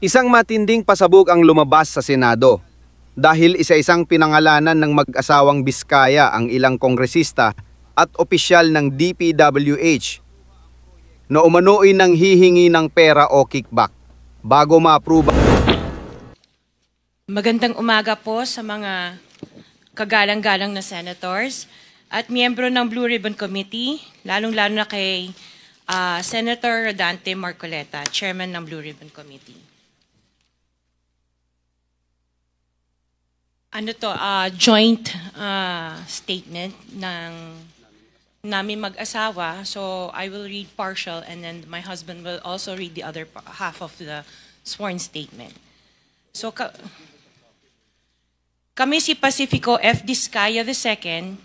Isang matinding pasabog ang lumabas sa Senado dahil isa-isang pinangalanan ng mag-asawang Biskaya ang ilang kongresista at opisyal ng DPWH na umano'y nang hihingi ng pera o kickback bago ma-approve. Magandang umaga po sa mga kagalang-galang na senators at miyembro ng Blue Ribbon Committee, lalong-lalo na kay Senator Rodante Marcoleta, Chairman ng Blue Ribbon Committee. Joint statement ng namin mag-asawa. So I will read partial and then my husband will also read the other half of the sworn statement. So kami si Pacifico F. Discaya II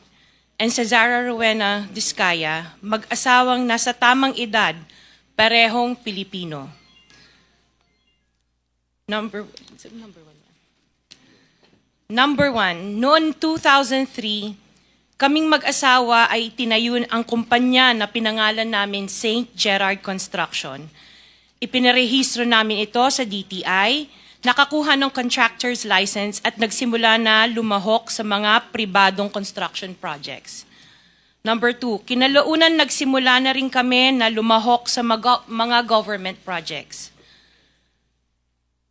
and Cesara Rowena Discaya, mag-asawang nasa tamang edad, parehong Pilipino. Number one, noong 2003, kaming mag-asawa ay tinayun ang kumpanya na pinangalan namin St. Gerard Construction. Ipinarehistro namin ito sa DTI, nakakuha ng contractor's license at nagsimula na lumahok sa mga pribadong construction projects. Number two, kinalaunan nagsimula na rin kami na lumahok sa mga government projects.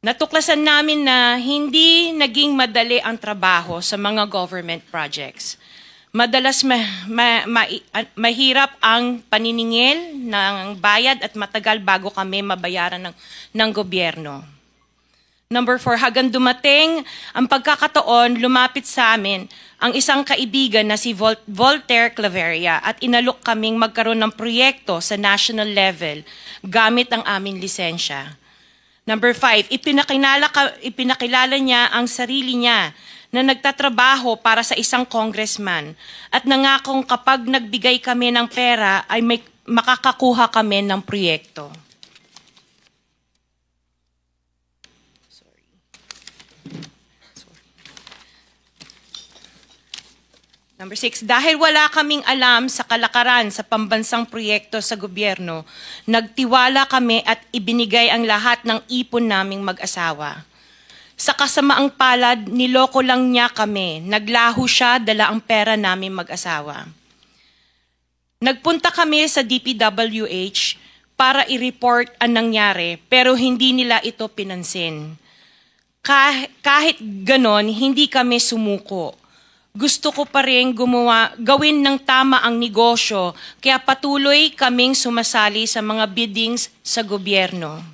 Natuklasan namin na hindi naging madali ang trabaho sa mga government projects. Madalas mahirap ang paniningil ng bayad at matagal bago kami mabayaran ng gobyerno. Number 4, hanggang dumating ang pagkakataon, lumapit sa amin ang isang kaibigan na si Voltaire Claveria at inalok kaming magkaroon ng proyekto sa national level gamit ang aming lisensya. Number 5, ipinakilala niya ang sarili niya na nagtatrabaho para sa isang congressman at nangakong kapag nagbigay kami ng pera ay makakakuha kami ng proyekto. Number 6, dahil wala kaming alam sa kalakaran sa pambansang proyekto sa gobyerno, nagtiwala kami at ibinigay ang lahat ng ipon naming mag-asawa. Sa kasamaang palad, niloko lang niya kami. Naglaho siya, dala ang pera naming mag-asawa. Nagpunta kami sa DPWH para i-report ang nangyari, pero hindi nila ito pinansin. Kahit ganon, hindi kami sumuko. Gusto ko pa rin gawin ng tama ang negosyo, kaya patuloy kaming sumasali sa mga biddings sa gobyerno.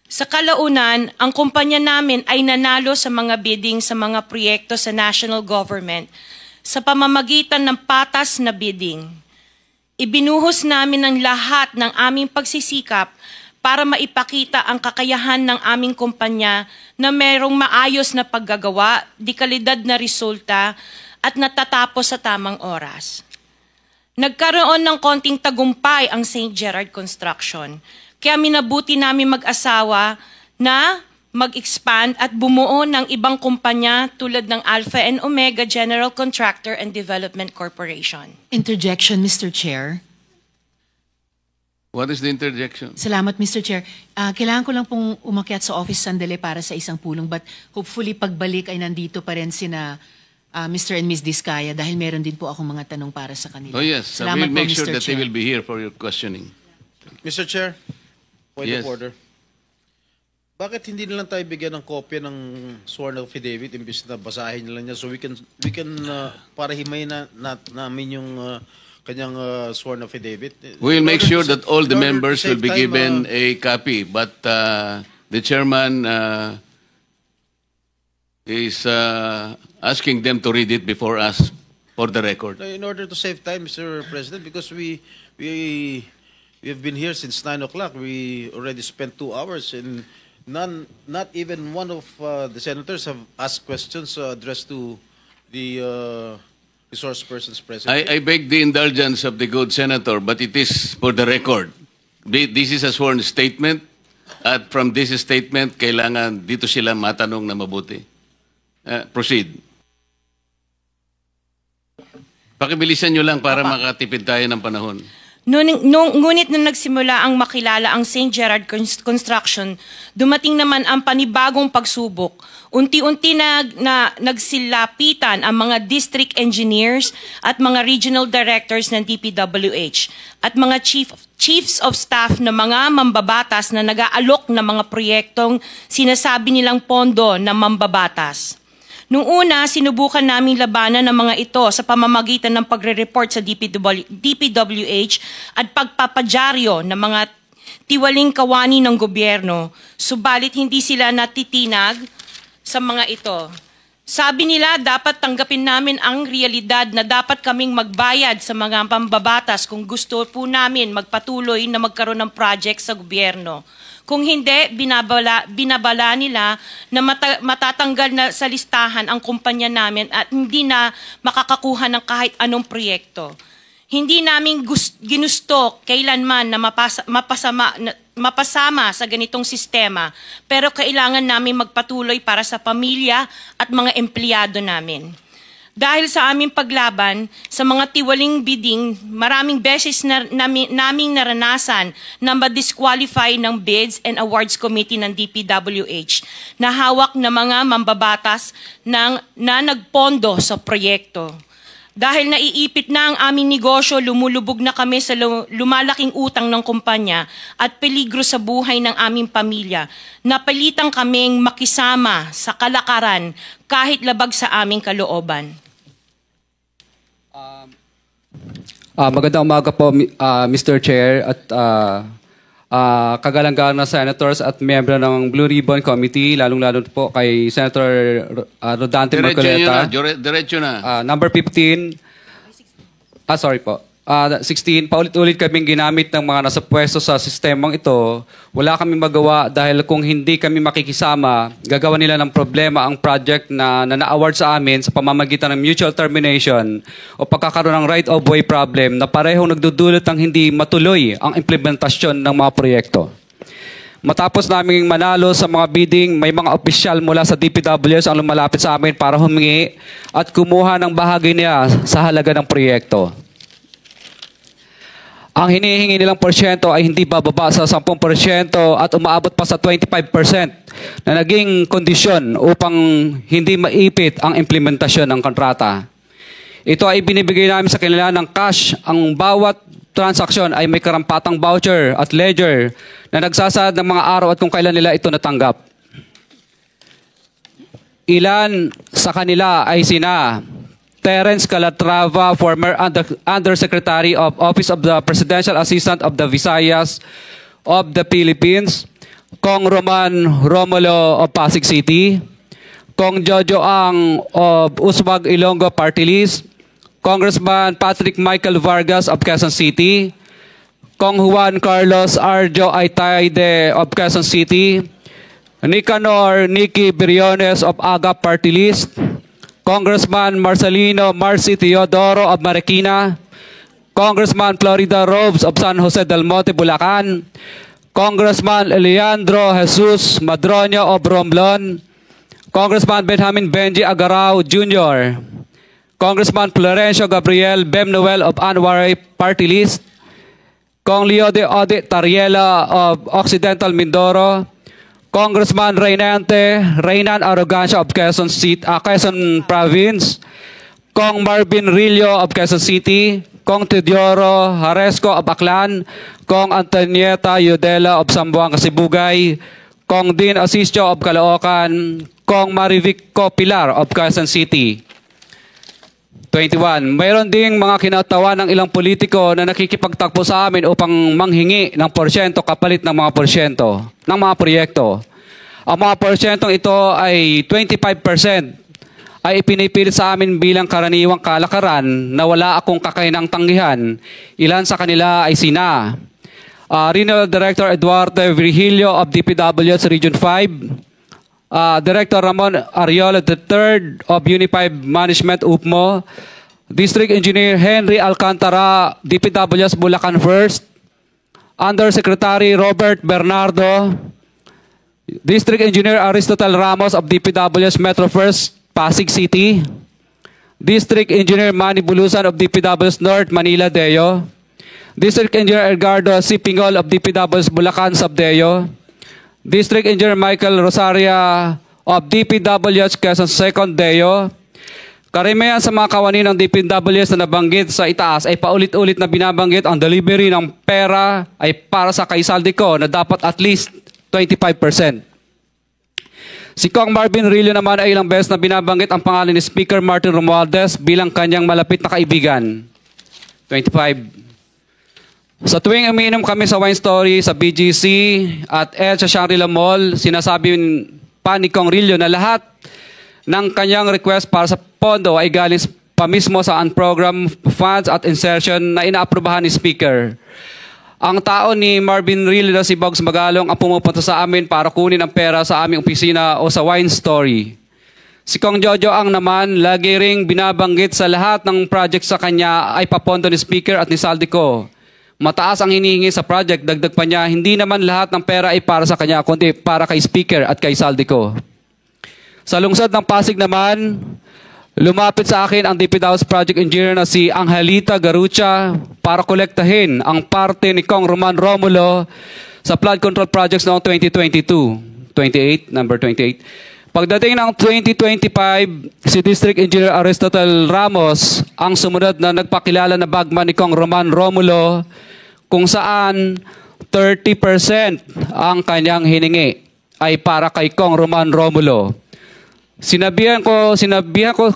Sa kalaunan, ang kumpanya namin ay nanalo sa mga bidding sa mga proyekto sa national government sa pamamagitan ng patas na bidding. Ibinuhos namin ang lahat ng aming pagsisikap para maipakita ang kakayahan ng aming kumpanya na mayroong maayos na paggagawa, dekalidad na resulta, at natatapos sa tamang oras. Nagkaroon ng konting tagumpay ang St. Gerard Construction, kaya minabuti namin mag-asawa na mag-expand at bumuo ng ibang kumpanya tulad ng Alpha and Omega General Contractor and Development Corporation. Interjection, Mr. Chair. What is the interjection? Salamat, Mr. Chair. Kailangan ko lang pong umakyat sa office sandali para sa isang pulong, but hopefully pagbalik ay nandito pa rin sina Mr. and Ms. Discaya dahil meron din po akong mga tanong para sa kanila. Oh yes, Salamat we'll make po, sure Mr. that they Chair. will be here for your questioning. Mr. Chair, point Yes. of order. Bakit hindi nilang tayo bigyan ng kopya ng sworn affidavit imbis na basahin nila niya so we can para himayin namin yung kanyang sworn affidavit. We'll make sure that all the in order to members will save be time, given a copy, but the chairman is asking them to read it before us for the record. in order to save time, Mr. President, because we have been here since 9 o'clock. We already spent 2 hours and not even one of the senators have asked questions addressed to the resource persons present. I beg the indulgence of the good senator, but it is for the record. This is a sworn statement, at from this statement, kailangan dito sila matanong na mabuti. Proceed. Pakibilisan nyo lang para makatipid tayo ng panahon. Ngunit nung nagsimula ang makilala ang St. Gerard Construction, dumating naman ang panibagong pagsubok. Unti-unti nagsilapitan ang mga district engineers at mga regional directors ng DPWH at mga chiefs of staff na mga mambabatas na nag-aalok ng mga proyektong sinasabi nilang pondo ng mambabatas. Noong una, sinubukan naming labanan ng mga ito sa pamamagitan ng pagre-report sa DPWH at pagpapadyaryo ng mga tiwaling kawani ng gobyerno, subalit hindi sila natitinag sa mga ito. Sabi nila, dapat tanggapin namin ang realidad na dapat kaming magbayad sa mga pambabatas kung gusto po namin magpatuloy na magkaroon ng project sa gobyerno. Kung hindi, binabala nila na matatanggal na sa listahan ang kumpanya namin at hindi na makakakuha ng kahit anong proyekto. Hindi namin ginusto kailanman na mapasama sa ganitong sistema, pero kailangan namin magpatuloy para sa pamilya at mga empleyado namin. Dahil sa aming paglaban sa mga tiwaling bidding, maraming beses naming naranasan na ma-disqualify ng Bids and Awards Committee ng DPWH na hawak na mga mambabatas na nagpondo sa proyekto. Dahil naiipit na ang aming negosyo, lumulubog na kami sa lumalaking utang ng kumpanya at peligro sa buhay ng aming pamilya. Napilitan kaming makisama sa kalakaran kahit labag sa aming kalooban. Magandang umaga po, Mr. Chair at kagalang-galang na senators at miyembro ng Blue Ribbon Committee, lalong-lalo po kay Senator Rodante Marcoleta. Diretso na. Number 15, sorry po. 16, paulit-ulit kaming ginamit ng mga nasa pwesto sa sistemang ito. Wala kaming magawa dahil kung hindi kami makikisama, gagawa nila ng problema ang project na na-award sa amin sa pamamagitan ng mutual termination o pagkakaroon ng right-of-way problem na parehong nagdudulot ng hindi matuloy ang implementasyon ng mga proyekto. Matapos naming manalo sa mga bidding, may mga opisyal mula sa DPWS ang lumalapit sa amin para humingi at kumuha ng bahagi niya sa halaga ng proyekto. Ang hinihingi nilang porsyento ay hindi bababa sa 10% at umaabot pa sa 25% na naging kondisyon upang hindi maipit ang implementasyon ng kontrata. Ito ay binibigay namin sa kanila ng cash. Ang bawat transaksyon ay may karampatang voucher at ledger na nagsasaad ng mga araw at kung kailan nila ito natanggap. Ilan sa kanila ay sina Terence Calatrava, former Undersecretary of Office of the Presidential Assistant of the Visayas of the Philippines, Kong Roman Romulo of Pasig City, Kong Jojo Ang of Uswag Ilonggo Party List, Congressman Patrick Michael Vargas of Quezon City, Kong Juan Carlos Arjo Aitayde of Quezon City, Nicanor Nicky Briones of Aga Party List, Congressman Marcelino Marcy Teodoro of Marikina, Congressman Florida Robes of San Jose del Monte, Bulacan, Congressman Leandro Jesus Madroño of Romblon, Congressman Benjamin Benji Agarao Jr., Congressman Florencio Gabriel Bemnoel of Anwaray Party List, Kong Leo de Ode Tariela of Occidental Mindoro, Congressman Reynan Arrogancia of Quezon Province, Kong Marvin Rillo of Quezon City, Kong Teodoro Haresco of Aklan, Kong Antonieta Yudela of Zamboanga, Sibugay, Kong Dean Asisio of Caloocan, Kong Marivic Pilar of Quezon City. 21. Mayroon ding mga kinatawa ng ilang politiko na nakikipagtakbo sa amin upang manghingi ng porsyento kapalit ng mga porsyento ng mga proyekto. Ang mga porsyentong ito ay 25% ay ipinipilit sa amin bilang karaniwang kalakaran na wala akong kakainang tanggihan. Ilan sa kanila ay sina Regional Director Eduardo Virgilio of DPWS Region 5, Director Ramon Ariola III of Unified Management UPMO, District Engineer Henry Alcantara, DPWS Bulacan First, Undersecretary Robert Bernardo, District Engineer Aristotle Ramos of DPWS Metro First, Pasig City, District Engineer Manny Bulusan of DPWS North, Manila Deo, District Engineer Edgardo C. Pingol of DPW's Bulacan Subdeo, District Engineer Michael Rosaria of DPWH Quezon 2nd Deo. Karamihan sa mga kawani ng DPWH na nabanggit sa itaas ay paulit-ulit na binabanggit ang delivery ng pera ay para sa kay Saldico na dapat at least 25%. Si Kong Marvin Rillo naman ay ilang beses na binabanggit ang pangalan ni Speaker Martin Romualdez bilang kanyang malapit na kaibigan. 25. Sa tuwing umiinom kami sa Wine Story, sa BGC at sa Shangri-La Mall, sinasabi pa ni Kong Rillo na lahat ng kanyang request para sa pondo ay galing pa mismo sa unprogrammed funds at insertion na inaaprubahan ni Speaker. Ang tao ni Marvin Rillo na si Bogs Magalong ang pumupunta sa amin para kunin ang pera sa aming opisina o sa Wine Story. Si Kong Jojo ang naman lagi ring binabanggit sa lahat ng project sa kanya ay papondo ni Speaker at ni Saldico. Mataas ang hinihingi sa project, dagdag pa niya, hindi naman lahat ng pera ay para sa kanya, kundi para kay Speaker at kay Saldico. Sa lungsod ng Pasig naman, lumapit sa akin ang DPW's project engineer na si Angelita Garucha para kolektahin ang parte ni Kong Roman Romulo sa flood control projects noong 2022. Number 28. Pagdating ng 2025, si District Engineer Aristotle Ramos ang sumunod na nagpakilala na bagman ni Kong Roman Romulo kung saan 30% ang kanyang hiningi ay para kay Kong Roman Romulo. Sinabihan ko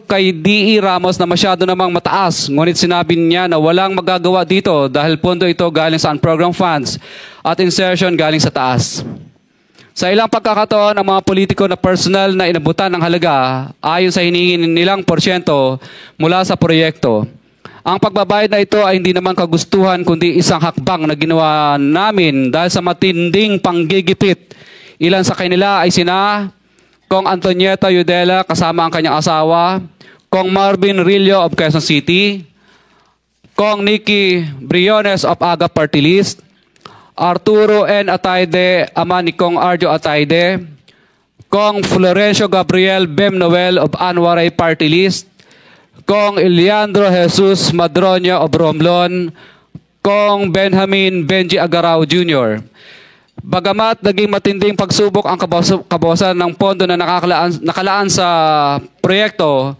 kay D.E. Ramos na masyado namang mataas, ngunit sinabi niya na walang magagawa dito dahil pondo ito galing sa unprogrammed funds at insertion galing sa taas. Sa ilang pagkakataon, ang mga politiko na personal na inabutan ng halaga ayon sa hinihingi nilang porsyento mula sa proyekto. Ang pagbabayad na ito ay hindi naman kagustuhan kundi isang hakbang na ginawa namin dahil sa matinding panggigipit. Ilan sa kanila ay sina Kong Antonieta Yudela kasama ang kanyang asawa, Kong Marvin Rillo of Quezon City, Kong Nikki Briones of Aga Party List, Arturo N. Ataide, ama ni Kong Arjo Ataide, Kong Florencio Gabriel Bem Noel of Anwaray Party List, Kong Eliandro Jesus Madroña of Romblon, Kong Benjamin Benji Agarao Jr. Bagamat naging matinding pagsubok ang kabawasan ng pondo na nakalaan sa proyekto,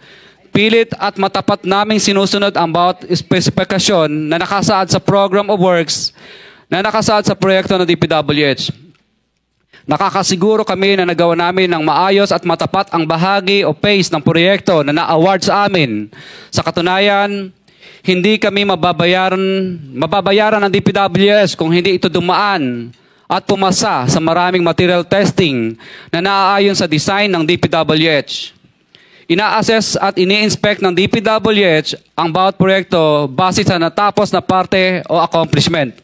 pilit at matapat naming sinusunod ang bawat espesifikasyon na nakasaad sa Program of Works na nakasaad sa proyekto ng DPWH. Nakakasiguro kami na nagawa namin ng maayos at matapat ang bahagi o phase ng proyekto na na-award sa amin. Sa katunayan, hindi kami mababayaran ng DPWH kung hindi ito dumaan at pumasa sa maraming material testing na naaayon sa design ng DPWH. Ina-assess at ini-inspect ng DPWH ang bawat proyekto base sa natapos na parte o accomplishment.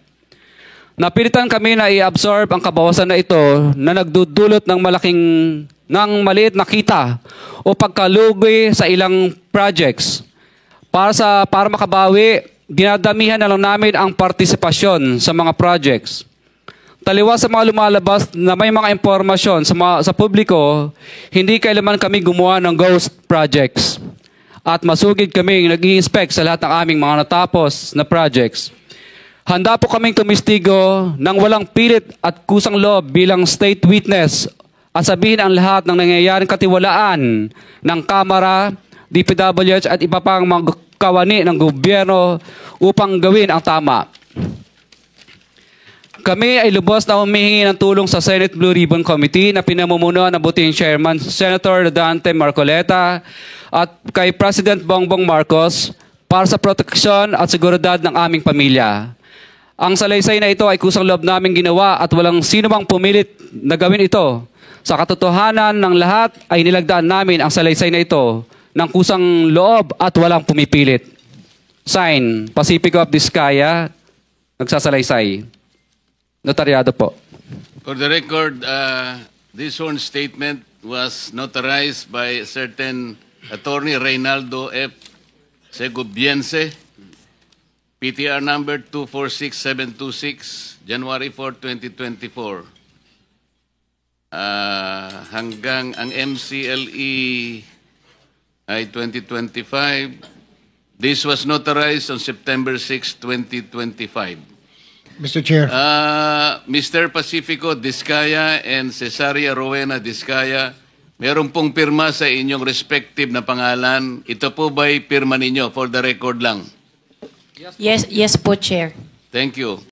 Napilitan kami na i-absorb ang kabawasan na ito na nagdudulot ng maliit na kita o pagkalugi sa ilang projects. Para makabawi, dinadamihan na lang namin ang partisipasyon sa mga projects. Taliwas sa mga lumalabas na may mga impormasyon sa publiko, hindi kailanman kami gumawa ng ghost projects. At masugid kami nag-i-inspect sa lahat ng aming mga natapos na projects. Handa po kaming tumistigo ng walang pilit at kusang loob bilang state witness at sabihin ang lahat ng nangyayaring katiwalaan ng Kamara, DPWH at iba pang mga kawani ng gobyerno upang gawin ang tama. Kami ay lubos na humihingi ng tulong sa Senate Blue Ribbon Committee na pinamumunuan ng buting Chairman Senator Dante Marcoleta at kay President Bongbong Marcos para sa proteksyon at seguridad ng aming pamilya. Ang salaysay na ito ay kusang loob namin ginawa at walang sino mang pumilit na gawin ito. Sa katotohanan ng lahat ay nilagdaan namin ang salaysay na ito ng kusang loob at walang pumipilit. Sign, Pacifico of Vizcaya, nagsasalaysay. Notaryado po. For the record, this sworn statement was notarized by a certain Attorney Reynaldo F. Segubiense, PTR number 246726, January 4, 2024. Hanggang ang MCLE ay 2025, This was notarized on September 6, 2025. Mr. Chair. Mr. Pacifico Discaya and Cesaria Rowena Discaya, meron pong pirma sa inyong respective na pangalan. Ito po ba'y pirma ninyo? For the record lang. Yes po, Chair. Thank you.